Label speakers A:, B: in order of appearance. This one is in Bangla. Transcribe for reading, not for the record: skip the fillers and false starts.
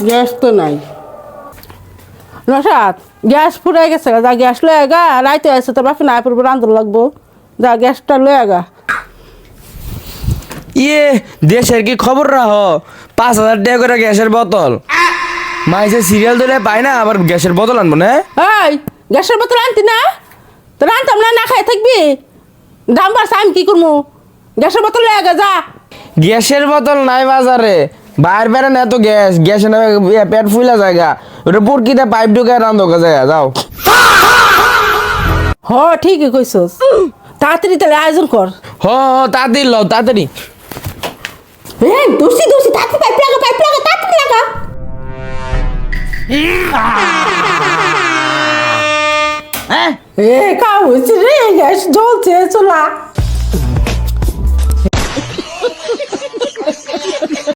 A: গ্যাস তো নাই নসাদ, গ্যাস ফুরাই গেছে যা গ্যাস লয়ে গা, রাইতে আছে তোর বাপি না পড়বো রান্ধন লাগবো, যা গ্যাসটা লয়ে গা।
B: ইয়ে দেশের কি খবর রাহ, 5,000 টাকা করে গ্যাসের বোতল। মাইসে সিরিয়াল ধরে পায় না, আবার গ্যাসের বোতল আনবো না।
A: এই গ্যাসের বোতল আনতি না, তো রান্তাম না, না খাই থাকবি, দাম বাড়ছে আমি কি করবো, গ্যাসের বোতল লয়ে গা যা।
B: গ্যাসের বোতল নাই বাজারে, বাইরে বেড়ে না এত গ্যাস, গ্যাসে না পেট ফুলা জায়গা, ওটা পুরকিতে পাইপ ঢুকে রান্ধো জায়গা যাও।
A: হ ঠিকই কইছস, তাড়াতাড়ি তাহলে আয়োজন কর।
B: হ তাড়াতাড়ি লও তাড়াতাড়ি।
A: হ্যাঁ দোষী দোষী, তাড়াতাড়ি পাইপ লাগা, পাইপ লাগা, তাড়াতাড়ি লাগা। এ কাউ হচ্ছে রে, গ্যাস জ্বলছে চলা।